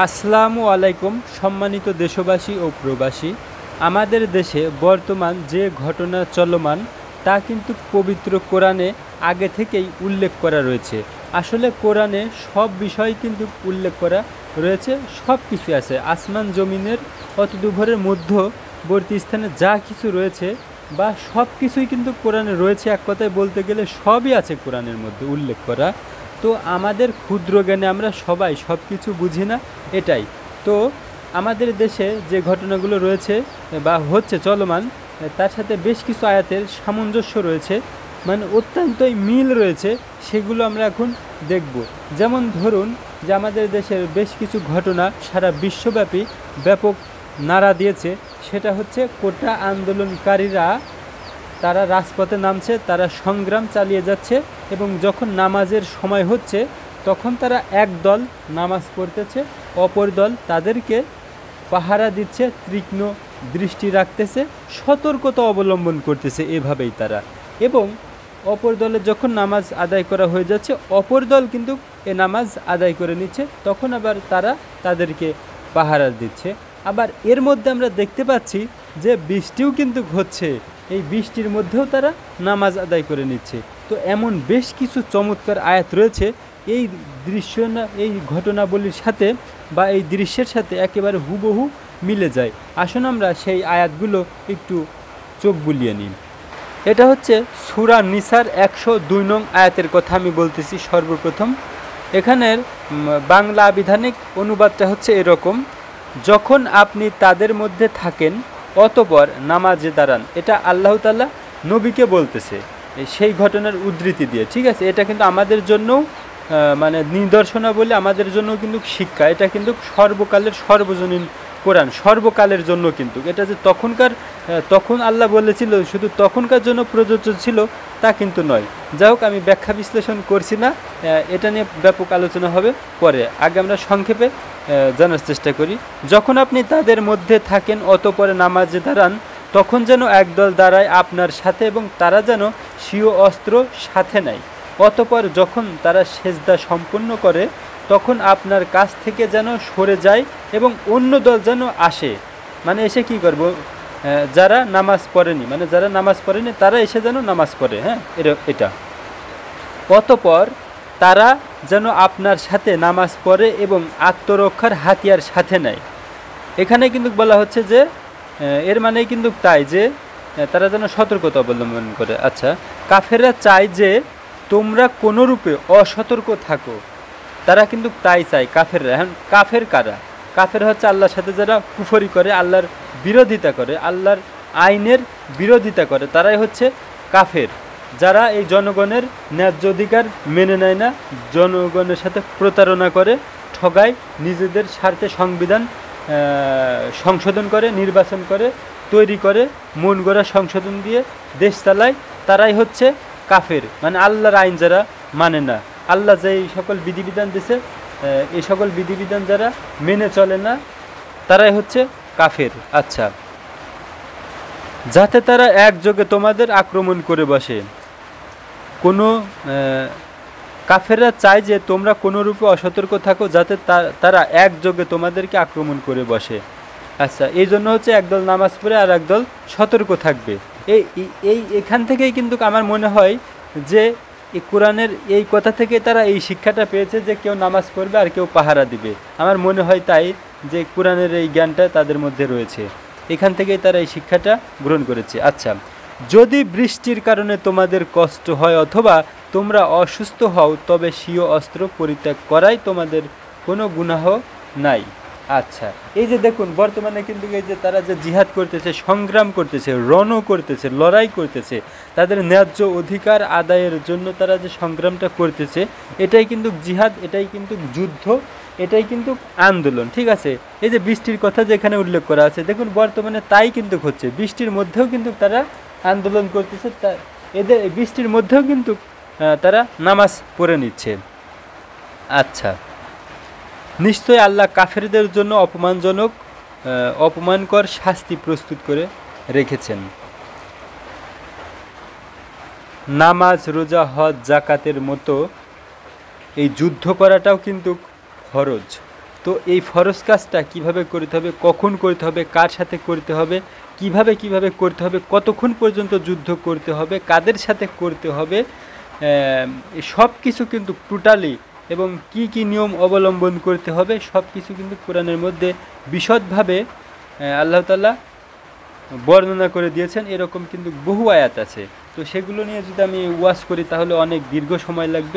আসসালামু আলাইকুম সম্মানিত দেশবাসী ও প্রবাসী। আমাদের দেশে বর্তমান যে ঘটনা চলমান তা কিন্তু পবিত্র কোরআনে আগে থেকেই উল্লেখ করা রয়েছে। আসলে কোরআনে সব বিষয় কিন্তু উল্লেখ করা রয়েছে, সব কিছু আছে। আসমান জমিনের অতদূরের মধ্যবর্তী স্থানে যা কিছু রয়েছে বা সব কিছুই কিন্তু কোরআনে রয়েছে। এক কথায় বলতে গেলে সবই আছে কোরআনের মধ্যে উল্লেখ করা। তো আমাদের ক্ষুদ্র জ্ঞানে আমরা সবাই সব কিছু বুঝি না, এটাই। তো আমাদের দেশে যে ঘটনাগুলো রয়েছে বা হচ্ছে চলমান, তার সাথে বেশ কিছু আয়াতের সামঞ্জস্য রয়েছে, মানে অত্যন্তই মিল রয়েছে। সেগুলো আমরা এখন দেখব। যেমন ধরুন যে আমাদের দেশের বেশ কিছু ঘটনা সারা বিশ্বব্যাপী ব্যাপক নাড়া দিয়েছে। সেটা হচ্ছে কোটা আন্দোলনকারীরা তারা রাজপথে নামছে, তারা সংগ্রাম চালিয়ে যাচ্ছে এবং যখন নামাজের সময় হচ্ছে তখন তারা এক দল নামাজ পড়তেছে, অপর দল তাদেরকে পাহারা দিচ্ছে, তীক্ষ্ণ দৃষ্টি রাখতেছে, সতর্কতা অবলম্বন করতেছে এভাবেই তারা। এবং অপর দলে যখন নামাজ আদায় করা হয়ে যাচ্ছে, অপর দল কিন্তু এ নামাজ আদায় করে নিচ্ছে, তখন আবার তারা তাদেরকে পাহারা দিচ্ছে। আবার এর মধ্যে আমরা দেখতে পাচ্ছি যে বৃষ্টিও কিন্তু হচ্ছে, এই বৃষ্টির মধ্যেও তারা নামাজ আদায় করে নিচ্ছে। তো এমন বেশ কিছু চমৎকার আয়াত রয়েছে এই এই ঘটনাবলীর সাথে বা এই দৃশ্যের সাথে একেবারে হুবহু মিলে যায়। আসুন আমরা সেই আয়াতগুলো একটু চোখ বুলিয়ে নিই। এটা হচ্ছে সূরা নিসার 102 নং আয়াতের কথা আমি বলতেছি সর্বপ্রথম। এখানের বাংলা আবিধানিক অনুবাদটা হচ্ছে এরকম: যখন আপনি তাদের মধ্যে থাকেন অতঃপর নামাজে দাঁড়ান। এটা আল্লাহ তাআলা নবীকে বলতেছে সেই ঘটনার উদ্ধৃতি দিয়ে, ঠিক আছে। এটা কিন্তু আমাদের জন্যও মানে নিদর্শনাবলী, আমাদের জন্য কিন্তু শিক্ষা। এটা কিন্তু সর্বকালের সর্বজনীন কোরআন, সর্বকালের জন্য কিন্তু। এটা যে তখন আল্লাহ বলেছিল শুধু তখনকার জন্য প্রযোজ্য ছিল তা কিন্তু নয়। যাই হোক, আমি ব্যাখ্যা বিশ্লেষণ করছি না, এটা নিয়ে ব্যাপক আলোচনা হবে পরে। আগে আমরা সংক্ষেপে জানার চেষ্টা করি। যখন আপনি তাদের মধ্যে থাকেন অতঃপর নামাজে দাঁড়ান, তখন যেন একদল দাঁড়ায় আপনার সাথে এবং তারা যেন স্বীয় অস্ত্র সাথে নেয়। অতঃপর যখন তারা সেজদা সম্পূর্ণ করে তখন আপনার কাছ থেকে যেন সরে যায় এবং অন্য দল যেন আসে। মানে এসে কি করব, যারা নামাজ পড়েনি তারা এসে যেন নামাজ পড়ে। হ্যাঁ, এটা। অতঃপর তারা যেন আপনার সাথে নামাজ পড়ে এবং আত্মরক্ষার হাতিয়ার সাথে নেয়। এখানে কিন্তু বলা হচ্ছে যে এর মানে কিন্তু তাই যে তারা যেন সতর্কতা অবলম্বন করে। আচ্ছা, কাফেররা চায় যে তোমরা কোনোরূপে অসতর্ক থাকো, তারা কিন্তু তাই চায় কাফেররা। এখন কাফের কারা? কাফের হচ্ছে আল্লাহর সাথে যারা কুফরি করে, আল্লাহর বিরোধিতা করে, আল্লাহর আইনের বিরোধিতা করে, তারাই হচ্ছে কাফের। যারা এই জনগণের ন্যায্য অধিকার মেনে নেয় না, জনগণের সাথে প্রতারণা করে, ঠগায়, নিজেদের স্বার্থে সংবিধান সংশোধন করে, নির্বাচন করে, তৈরি করে, মন গড়া সংশোধন দিয়ে দেশ চালায়, তারাই হচ্ছে কাফের। মানে আল্লাহর আইন যারা মানে না, আল্লাহ যে এই সকল বিধিবিধান দিয়েছে এই সকল বিধিবিধান যারা মেনে চলে না, তারাই হচ্ছে কাফের। আচ্ছা, যাতে তারা একযোগে তোমাদের আক্রমণ করে বসে। কোনো কাফেররা চায় যে তোমরা কোনোরূপে অসতর্ক থাকো, যাতে তারা একযোগে তোমাদেরকে আক্রমণ করে বসে। আচ্ছা, এই জন্য হচ্ছে একদল নামাজ পড়ে আর একদল সতর্ক থাকবে। এখান থেকেই কিন্তু আমার মনে হয় যে এই কোরআনের এই কথা থেকে তারা এই শিক্ষাটা পেয়েছে যে কেউ নামাজ পড়বে আর কেউ পাহারা দিবে। আমার মনে হয় তাই যে কোরআনের এই জ্ঞানটা তাদের মধ্যে রয়েছে, এখান থেকেই তারা এই শিক্ষাটা গ্রহণ করেছে। আচ্ছা, যদি বৃষ্টির কারণে তোমাদের কষ্ট হয় অথবা তোমরা অসুস্থ হও তবে স্বীয় অস্ত্র পরিত্যাগ করাই তোমাদের কোনো গুনাহ নাই। আচ্ছা, এই যে দেখুন বর্তমানে কিন্তু এই যে তারা যে জিহাদ করতেছে, সংগ্রাম করতেছে, রণ করতেছে, লড়াই করতেছে, তাদের ন্যায্য অধিকার আদায়ের জন্য তারা যে সংগ্রামটা করতেছে, এটাই কিন্তু জিহাদ, এটাই কিন্তু যুদ্ধ, এটাই কিন্তু আন্দোলন, ঠিক আছে। এই যে বৃষ্টির কথা যেখানে উল্লেখ করা আছে, দেখুন বর্তমানে তাই কিন্তু হচ্ছে। বৃষ্টির মধ্যেও কিন্তু তারা আন্দোলন করতেছে, এদের বৃষ্টির মধ্যেও কিন্তু তারা নামাজ পড়ে নিচ্ছে। আচ্ছা, নিশ্চয়ই আল্লাহ কাফেরদের জন্য অপমানকর শাস্তি প্রস্তুত করে রেখেছেন। নামাজ, রোজা, হজ, জাকাতের মতো এই যুদ্ধ করাটাও কিন্তু ফরজ। তো এই ফরজ কাজটা কিভাবে করতে হবে, কখন করতে হবে, কার সাথে করতে হবে, কিভাবে করতে হবে, কতক্ষণ পর্যন্ত যুদ্ধ করতে হবে, কাদের সাথে করতে হবে, সব কিছু কিন্তু টোটালি, এবং কি কি নিয়ম অবলম্বন করতে হবে সব কিছু কিন্তু কোরআনের মধ্যে বিশদভাবে আল্লাহ তাআলা বর্ণনা করে দিয়েছেন। এরকম কিন্তু বহু আয়াত আছে। তো সেগুলো নিয়ে যদি আমি ওয়াজ করি তাহলে অনেক দীর্ঘ সময় লাগবে।